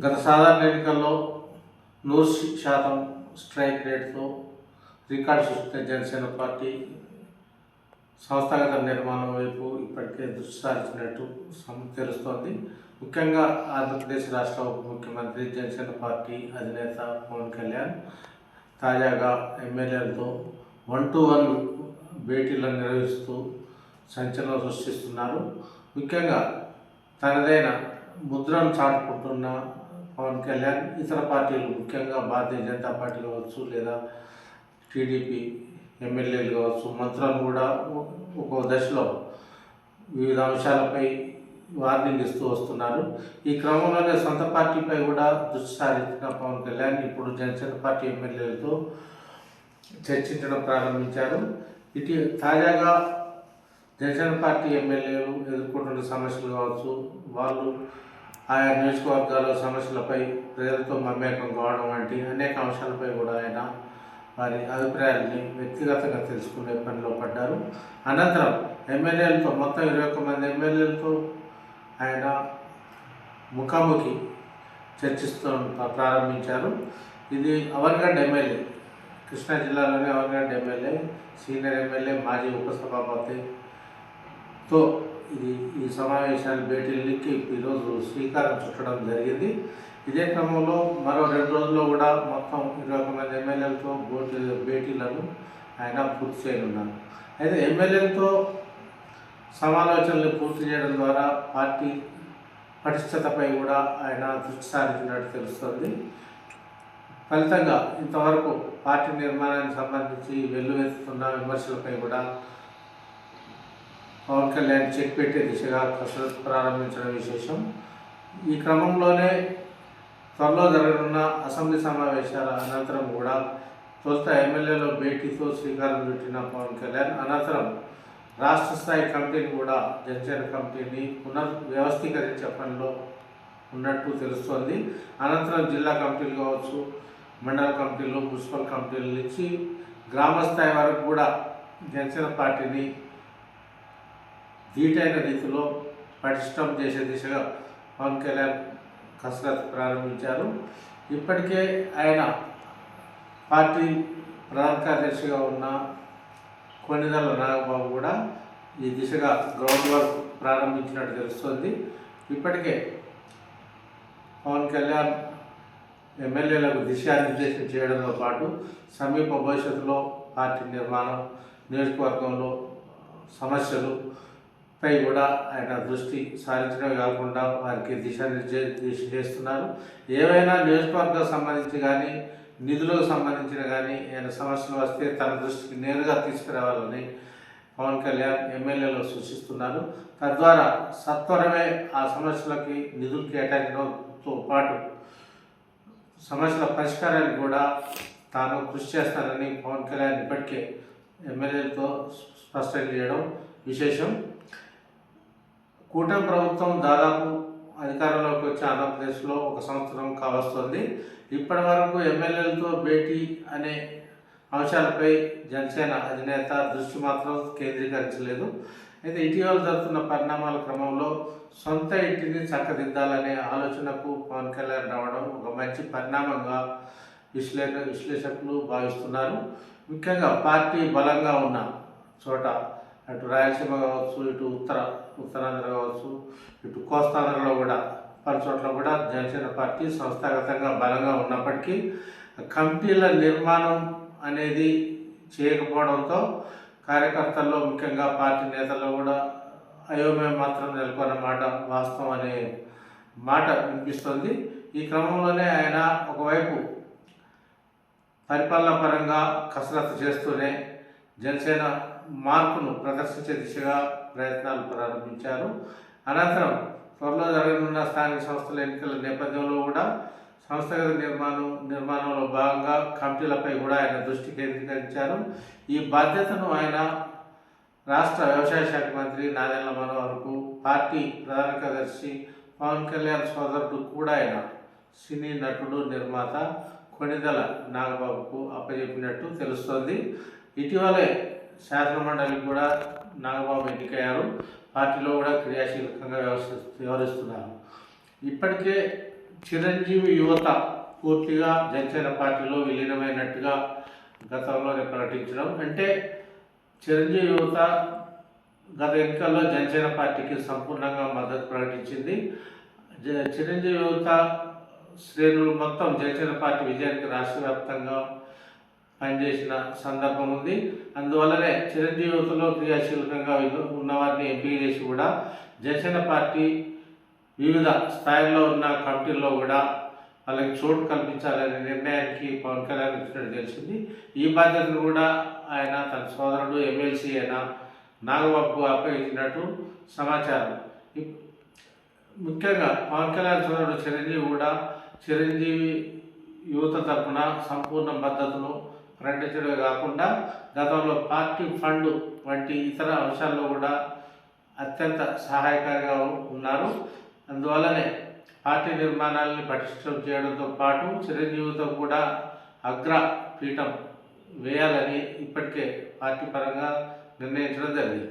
గత సాధారణ ఎన్నికల్లో 100% స్ట్రైక్ రేట్తో రికార్డు సృష్టించిన జనసేన పార్టీ సంస్థాగత నిర్మాణం వైపు ఇప్పటికే దృష్టి సారించినట్టు తెలుస్తోంది. ముఖ్యంగా ఆంధ్రప్రదేశ్ రాష్ట్ర ఉప ముఖ్యమంత్రి, జనసేన పార్టీ అధినేత పవన్ కళ్యాణ్ తాజాగా ఎమ్మెల్యేలతో 1-to-1 భేటీలను నిర్వహిస్తూ సంచలనం సృష్టిస్తున్నారు. ముఖ్యంగా తనదైన ముద్రను చాటుకుంటున్న పవన్ కళ్యాణ్ ఇతర పార్టీలు, ముఖ్యంగా భారతీయ జనతా పార్టీ కావచ్చు, లేదా టీడీపీ ఎమ్మెల్యేలు కావచ్చు, మంత్రులను కూడా ఒక్కో దశలో వివిధ అంశాలపై వార్నింగ్ ఇస్తూ వస్తున్నారు. ఈ క్రమంలోనే సొంత పార్టీపై కూడా దృష్టి సారించిన పవన్ కళ్యాణ్ ఇప్పుడు జనసేన పార్టీ ఎమ్మెల్యేలతో చర్చించడం ప్రారంభించారు. తాజాగా జనసేన పార్టీ ఎమ్మెల్యేలు ఎదుర్కొంటున్న సమస్యలు కావచ్చు, వాళ్ళు ఆయా నియోజకవర్గాల సమస్యలపై ప్రజలతో మమేకం కావడం వంటి అనేక అంశాలపై కూడా ఆయన వారి అభిప్రాయాలని వ్యక్తిగతంగా తెలుసుకునే పనిలో పడ్డారు. అనంతరం ఎమ్మెల్యేలతో, మొత్తం 21 మంది ఎమ్మెల్యేలతో ఆయన ముఖాముఖి చర్చిస్తూ ప్రారంభించారు. ఇది అవన్గఢ్ ఎమ్మెల్యే, కృష్ణా జిల్లాలోని అవన్గఢ్ ఎమ్మెల్యే, సీనియర్ ఎమ్మెల్యే, మాజీ ఉపసభాపతితో ఈ సమావేశాన్ని భేటీలకి ఈరోజు శ్రీకారం చుట్టడం జరిగింది. ఇదే క్రమంలో మరో 2 రోజుల్లో కూడా మొత్తం 21 మంది ఎమ్మెల్యేలతో భేటీలను ఆయన పూర్తి చేయనున్నారు. అయితే ఎమ్మెల్యేలతో సమాలోచనలు పూర్తి చేయడం ద్వారా పార్టీ పటిష్టతపై కూడా ఆయన దృష్టి సారించినట్టు తెలుస్తుంది. ఫలితంగా ఇంతవరకు పార్టీ నిర్మాణానికి సంబంధించి వెల్లువెత్తుతున్న విమర్శలపై కూడా పవన్ కళ్యాణ్ చెక్ పెట్టే దిశగా కసరత్తు ప్రారంభించడం విశేషం. ఈ క్రమంలోనే త్వరలో జరగనున్న అసెంబ్లీ సమావేశాల అనంతరం కూడా తొలుత ఎమ్మెల్యేల భేటీతో శ్రీకారం చుట్టిన పవన్ కళ్యాణ్ అనంతరం రాష్ట్ర స్థాయి కమిటీని కూడా, జనసేన కమిటీని పునర్వ్యవస్థీకరించే పనిలో ఉన్నట్టు తెలుస్తోంది. అనంతరం జిల్లా కమిటీలు కావచ్చు, మండల కమిటీలు, మున్సిపల్ కమిటీల నుంచి గ్రామ స్థాయి వరకు కూడా జనసేన పార్టీని ధీటైన రీతిలో పటిష్టం చేసే దిశగా పవన్ కళ్యాణ్ కసరత్తు ప్రారంభించారు. ఇప్పటికే ఆయన పార్టీ ప్రధాన కార్యదర్శిగా ఉన్న కొన్నిదల నాగబాబు కూడా ఈ దిశగా గ్రౌండ్ వర్క్ ప్రారంభించినట్టు తెలుస్తుంది. ఇప్పటికే పవన్ కళ్యాణ్ ఎమ్మెల్యేలకు దిశానిర్దేశం చేయడంతో పాటు సమీప భవిష్యత్తులో పార్టీ నిర్మాణం, నియోజకవర్గంలో సమస్యలు పై కూడా ఆయన దృష్టి సారించడమే కాకుండా వారికి దిశానిర్దేశం చేస్తున్నారు. ఏవైనా నియోజకవర్గాలకు సంబంధించి కానీ, నిధులకు సంబంధించిన కానీ ఏమైనా సమస్యలు వస్తే తన దృష్టికి నేరుగా తీసుకురావాలని పవన్ కళ్యాణ్ ఎమ్మెల్యేలు సూచిస్తున్నారు. తద్వారా సత్వరమే ఆ సమస్యలకి నిధులు కేటాయించడంతో పాటు సమస్యల పరిష్కారానికి కూడా తాను కృషి చేస్తానని పవన్ కళ్యాణ్ ఇప్పటికే ఎమ్మెల్యేలతో స్పష్టం చేయడం విశేషం. కూటమి ప్రభుత్వం దాదాపు అధికారంలోకి వచ్చే ఆంధ్రప్రదేశ్లో 1 సంవత్సరం కావస్తుంది. ఇప్పటి వరకు ఎమ్మెల్యేలతో భేటీ అనే అంశాలపై జనసేన అధినేత దృష్టి మాత్రం కేంద్రీకరించలేదు. అయితే ఇటీవల జరుగుతున్న పరిణామాల క్రమంలో సొంత ఇంటిని చక్కదిద్దాలనే ఆలోచనకు పవన్ కళ్యాణ్ రావడం ఒక మంచి పరిణామంగా విశ్లేషకులు భావిస్తున్నారు. ముఖ్యంగా పార్టీ బలంగా ఉన్న చోట, అటు రాయలసీమ కావచ్చు, ఇటు ఉత్తరాంధ్ర కావచ్చు, ఇటు కోస్తాంధ్రలో కూడా పలు చోట్ల కూడా జనసేన పార్టీ సంస్థాగతంగా బలంగా ఉన్నప్పటికీ కమిటీల నిర్మాణం అనేది చేయకపోవడంతో కార్యకర్తల్లో, ముఖ్యంగా పార్టీ నేతల్లో కూడా అయోమయం మాత్రం నెలకొన్న మాట వాస్తవం అనే మాట వినిపిస్తుంది. ఈ క్రమంలోనే ఆయన ఒకవైపు పరిపాలన పరంగా కసరత్తు చేస్తూనే జనసేన మార్పును ప్రదర్శించే దిశగా ప్రయత్నాలు ప్రారంభించారు. అనంతరం త్వరలో జరగనున్న స్థానిక సంస్థల ఎన్నికల నేపథ్యంలో కూడా సంస్థాగత నిర్మాణంలో భాగంగా కమిటీలపై కూడా ఆయన దృష్టి కేంద్రీకరించారు. ఈ బాధ్యతను ఆయన రాష్ట్ర వ్యవసాయ శాఖ మంత్రి నాదెళ్ల మనోహర్కు, పార్టీ ప్రధాన కార్యదర్శి పవన్ కళ్యాణ్ సోదరుడు కూడా ఆయన సినీ నటుడు, నిర్మాత కొన్నిదల నాగబాబుకు అప్పచెప్పినట్టు తెలుస్తోంది. ఇటీవలే శాసనమండలికి కూడా నాగబాబు ఎన్నికయ్యారు. పార్టీలో కూడా క్రియాశీలకంగా వ్యవహరిస్తున్నారు. ఇప్పటికే చిరంజీవి యువత పూర్తిగా జనసేన పార్టీలో విలీనమైనట్టుగా గతంలోనే ప్రకటించడం, అంటే చిరంజీవి యువత గత ఎన్నికల్లో జనసేన పార్టీకి సంపూర్ణంగా మద్దతు ప్రకటించింది. చిరంజీవి యువత శ్రేణులు మొత్తం జనసేన పార్టీ విజయానికి రాష్ట్ర వ్యాప్తంగా పనిచేసిన సందర్భం ఉంది. అందువల్లనే చిరంజీవి యువతలో క్రియాశీలకంగా ఉన్నవారిని ఎంపిక చేసి కూడా జనసేన పార్టీ వివిధ స్థాయిల్లో ఉన్న కమిటీల్లో కూడా వాళ్ళకి చోటు కల్పించాలనే నిర్ణయానికి పవన్ కళ్యాణ్ వచ్చినట్టు తెలిసింది. ఈ బాధ్యతను కూడా ఆయన తన సోదరుడు ఎమ్మెల్సీ అయిన నాగబాబుకు అప్పగించినట్టు సమాచారం. ముఖ్యంగా పవన్ కళ్యాణ్ సోదరుడు చిరంజీవి కూడా చిరంజీవి యువత తరఫున సంపూర్ణ మద్దతును ప్రకటించడమే కాకుండా గతంలో పార్టీ ఫండ్ వంటి ఇతర అంశాల్లో కూడా అత్యంత సహాయకారిగా ఉన్నారు. అందువల్లనే పార్టీ నిర్మాణాలని పటిష్టం చేయడంతో పాటు చిరంజీవితో కూడా అగ్ర పీఠం వేయాలని ఇప్పటికే పార్టీ పరంగా నిర్ణయించడం జరిగింది.